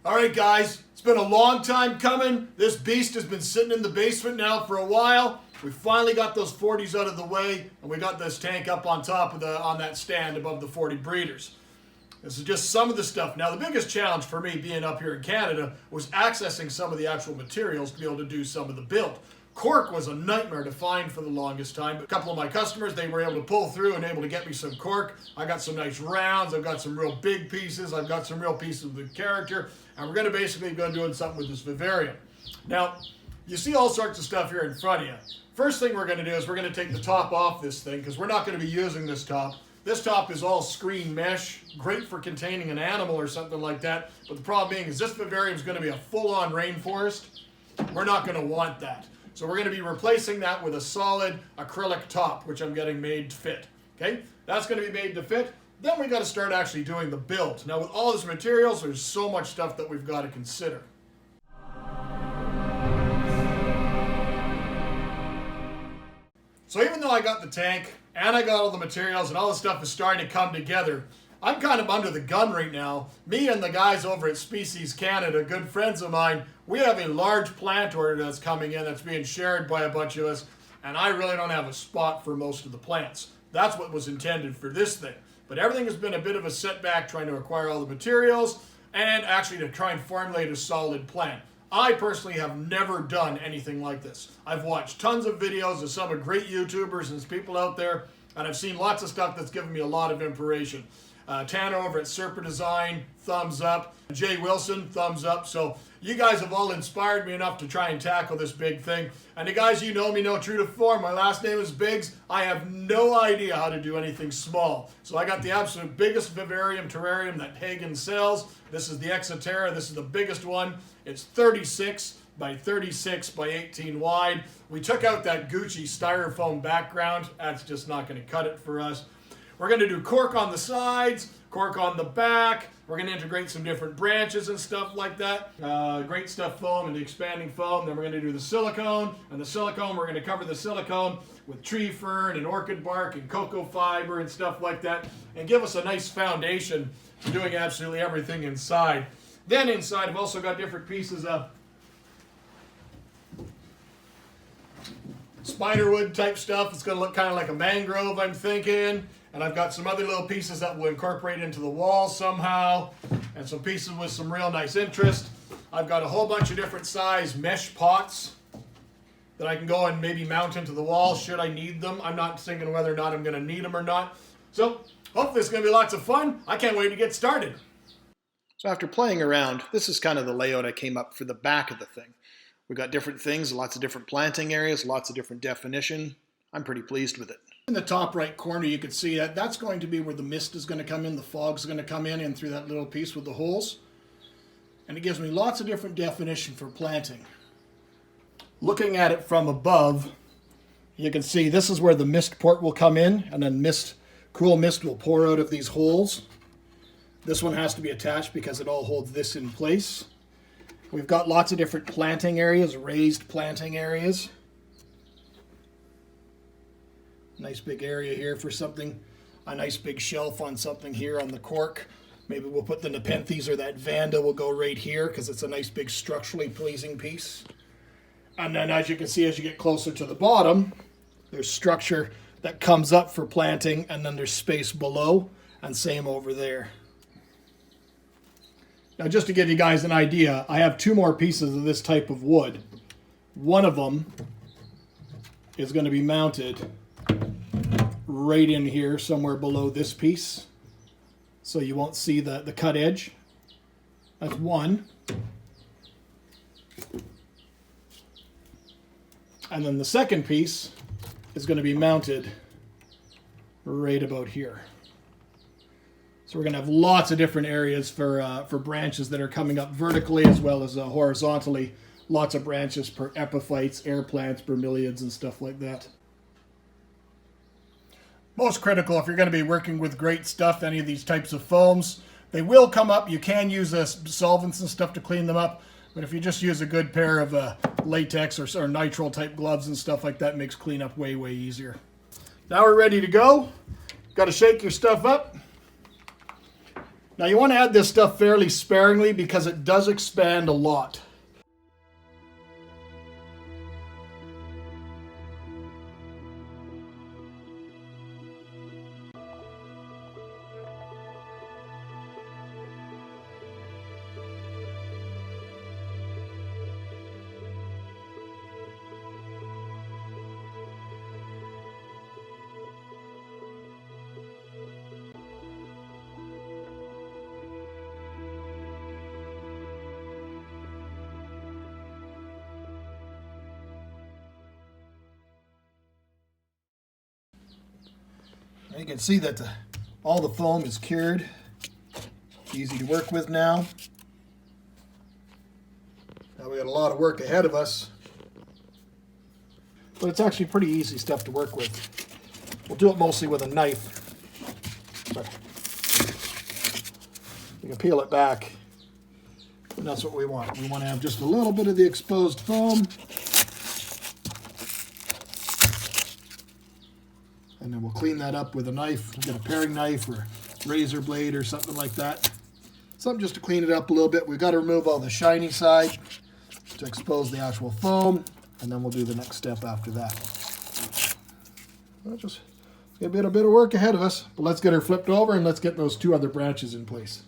All right, guys, it's been a long time coming. This beast has been sitting in the basement now for a while. We finally got those 40s out of the way, and we got this tank up on top of on that stand above the 40 breeders. This is just some of the stuff. Now, the biggest challenge for me being up here in Canada was accessing some of the actual materials to be able to do some of the build. Cork was a nightmare to find for the longest time, but a couple of my customers, they were able to pull through and able to get me some cork. I got some nice rounds, I've got some real big pieces, I've got some real pieces of the character, and we're going to basically go doing something with this vivarium. Now, you see all sorts of stuff here in front of you. First thing we're going to do is we're going to take the top off this thing, because we're not going to be using this top. This top is all screen mesh, great for containing an animal or something like that, but the problem being is this vivarium is going to be a full-on rainforest. We're not going to want that. So we're going to be replacing that with a solid acrylic top, which I'm getting made to fit. Okay, that's going to be made to fit. Then we got to start actually doing the build. Now with all this materials, there's so much stuff that we've got to consider. So even though I got the tank and I got all the materials and all the stuff is starting to come together, I'm kind of under the gun right now. Me and the guys over at Species Canada, good friends of mine, we have a large plant order that's coming in that's being shared by a bunch of us, and I really don't have a spot for most of the plants. That's what was intended for this thing. But everything has been a bit of a setback trying to acquire all the materials and actually to try and formulate a solid plan. I personally have never done anything like this. I've watched tons of videos of some of great YouTubers and people out there, and I've seen lots of stuff that's given me a lot of inspiration. Tanner over at Serpa Design, thumbs up. Jay Wilson, thumbs up. So you guys have all inspired me enough to try and tackle this big thing. And the guys, you know me, know true to form. My last name is Biggs. I have no idea how to do anything small. So I got the absolute biggest vivarium terrarium that Hagen sells. This is the Exoterra. This is the biggest one. It's 36 by 36 by 18 wide. We took out that Gucci styrofoam background. That's just not going to cut it for us. We're going to do cork on the sides, cork on the back. We're going to integrate some different branches and stuff like that. Great stuff foam and the expanding foam. Then we're going to do the silicone. And the silicone, we're going to cover the silicone with tree fern and orchid bark and cocoa fiber and stuff like that. And give us a nice foundation for doing absolutely everything inside. Then inside, I've also got different pieces of spiderwood type stuff. It's going to look kind of like a mangrove, I'm thinking. And I've got some other little pieces that will incorporate into the wall somehow. And some pieces with some real nice interest. I've got a whole bunch of different size mesh pots that I can go and maybe mount into the wall should I need them. I'm not thinking whether or not I'm going to need them or not. So hopefully it's going to be lots of fun. I can't wait to get started. So after playing around, this is kind of the layout I came up for the back of the thing. We've got different things, lots of different planting areas, lots of different definition. I'm pretty pleased with it. In the top right corner, you can see that that's going to be where the mist is going to come in, the fog's going to come in through that little piece with the holes. And it gives me lots of different definition for planting. Looking at it from above, you can see this is where the mist port will come in, and then cool mist will pour out of these holes. This one has to be attached because it all holds this in place. We've got lots of different planting areas, raised planting areas. Nice big area here for something, a nice big shelf on something here on the cork. Maybe we'll put the Nepenthes or that Vanda will go right here because it's a nice big structurally pleasing piece. And then as you can see, as you get closer to the bottom, there's structure that comes up for planting, and then there's space below, and same over there. Now just to give you guys an idea, I have two more pieces of this type of wood. One of them is going to be mounted right in here somewhere below this piece, so you won't see the cut edge. That's one. And then the second piece is going to be mounted right about here. So we're going to have lots of different areas for branches that are coming up vertically as well as horizontally. Lots of branches for epiphytes, air plants, bromeliads, and stuff like that. Most critical if you're going to be working with great stuff, any of these types of foams, they will come up. You can use solvents and stuff to clean them up, but if you just use a good pair of latex or nitrile type gloves and stuff like that, it makes cleanup way, way easier. Now we're ready to go. Got to shake your stuff up. Now you want to add this stuff fairly sparingly because it does expand a lot. You can see that all the foam is cured. Easy to work with now. Now we got a lot of work ahead of us. But it's actually pretty easy stuff to work with. We'll do it mostly with a knife. But you can peel it back. And that's what we want. We want to have just a little bit of the exposed foam. And then we'll clean that up with a knife. We'll get a paring knife or razor blade or something like that. Something just to clean it up a little bit. We've got to remove all the shiny side to expose the actual foam. And then we'll do the next step after that. Just a bit of work ahead of us. But let's get her flipped over and let's get those two other branches in place.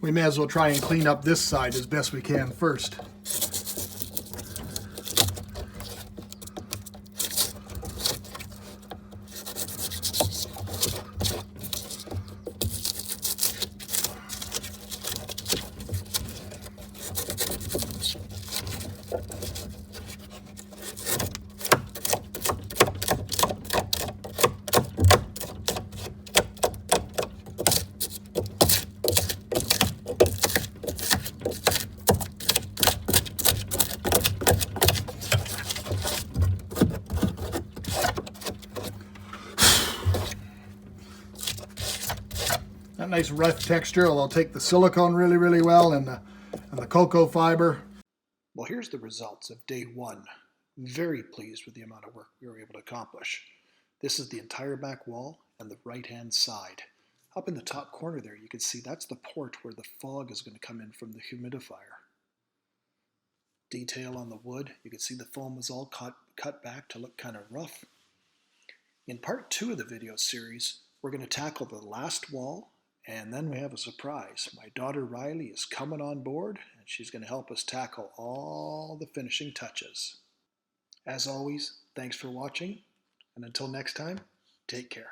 We may as well try and clean up this side as best we can first. That nice rough texture will take the silicone really, really well, and the cocoa fiber. Well, here's the results of day one. Very pleased with the amount of work we were able to accomplish. This is the entire back wall and the right-hand side. Up in the top corner there, you can see that's the port where the fog is going to come in from the humidifier. Detail on the wood, you can see the foam was all cut back to look kind of rough. In part 2 of the video series, we're going to tackle the last wall, and then we have a surprise. My daughter Riley is coming on board, and she's going to help us tackle all the finishing touches. As always, thanks for watching, and until next time, take care.